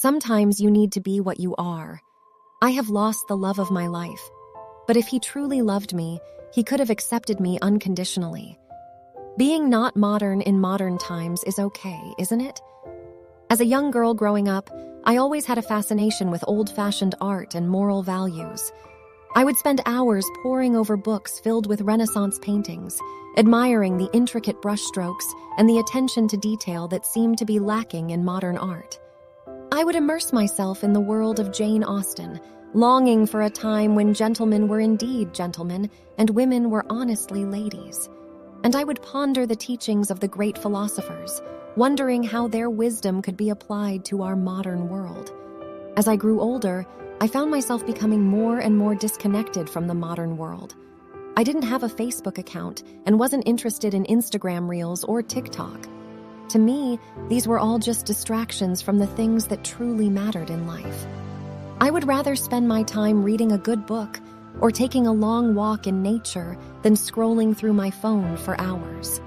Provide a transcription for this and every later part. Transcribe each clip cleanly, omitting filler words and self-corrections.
Sometimes you need to be what you are. I have lost the love of my life, but if he truly loved me, he could have accepted me unconditionally. Being not modern in modern times is okay, isn't it? As a young girl growing up, I always had a fascination with old-fashioned art and moral values. I would spend hours poring over books filled with Renaissance paintings, admiring the intricate brushstrokes and the attention to detail that seemed to be lacking in modern art. I would immerse myself in the world of Jane Austen, longing for a time when gentlemen were indeed gentlemen and women were honestly ladies. And I would ponder the teachings of the great philosophers, wondering how their wisdom could be applied to our modern world. As I grew older, I found myself becoming more and more disconnected from the modern world. I didn't have a Facebook account and wasn't interested in Instagram Reels or TikTok. To me, these were all just distractions from the things that truly mattered in life. I would rather spend my time reading a good book or taking a long walk in nature than scrolling through my phone for hours.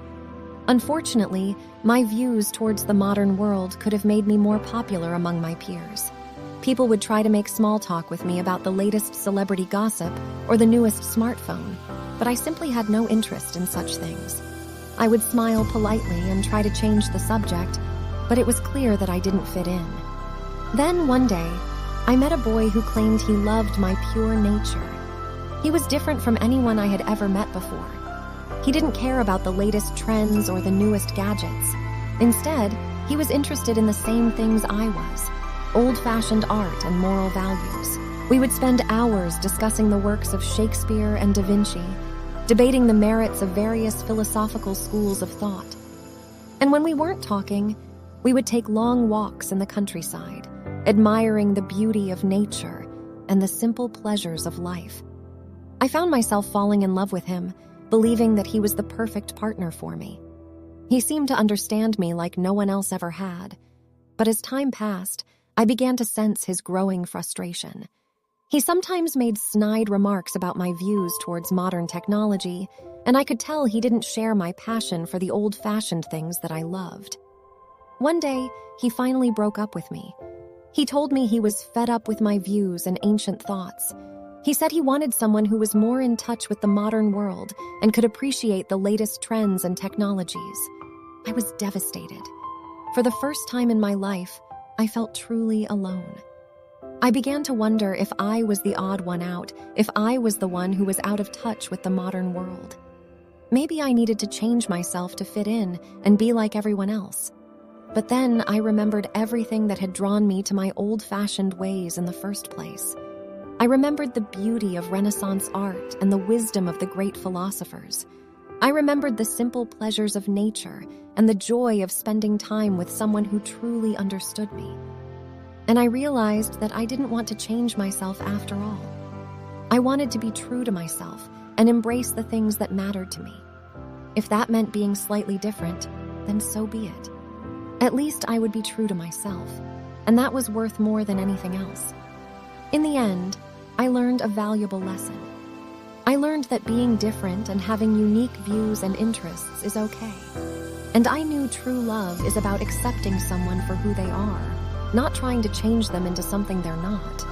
Unfortunately, my views towards the modern world could have made me more popular among my peers. People would try to make small talk with me about the latest celebrity gossip or the newest smartphone, but I simply had no interest in such things. I would smile politely and try to change the subject, but it was clear that I didn't fit in. Then one day, I met a boy who claimed he loved my pure nature. He was different from anyone I had ever met before. He didn't care about the latest trends or the newest gadgets. Instead, he was interested in the same things I was: old-fashioned art and moral values. We would spend hours discussing the works of Shakespeare and Da Vinci, debating the merits of various philosophical schools of thought. And when we weren't talking, we would take long walks in the countryside, admiring the beauty of nature and the simple pleasures of life. I found myself falling in love with him, believing that he was the perfect partner for me. He seemed to understand me like no one else ever had, but as time passed, I began to sense his growing frustration. He sometimes made snide remarks about my views towards modern technology, and I could tell he didn't share my passion for the old-fashioned things that I loved. One day, he finally broke up with me. He told me he was fed up with my views and ancient thoughts. He said he wanted someone who was more in touch with the modern world and could appreciate the latest trends and technologies. I was devastated. For the first time in my life, I felt truly alone. I began to wonder if I was the odd one out, if I was the one who was out of touch with the modern world. Maybe I needed to change myself to fit in and be like everyone else. But then I remembered everything that had drawn me to my old-fashioned ways in the first place. I remembered the beauty of Renaissance art and the wisdom of the great philosophers. I remembered the simple pleasures of nature and the joy of spending time with someone who truly understood me. And I realized that I didn't want to change myself after all. I wanted to be true to myself and embrace the things that mattered to me. If that meant being slightly different, then so be it. At least I would be true to myself, and that was worth more than anything else. In the end, I learned a valuable lesson. I learned that being different and having unique views and interests is okay. And I knew true love is about accepting someone for who they are, not trying to change them into something they're not.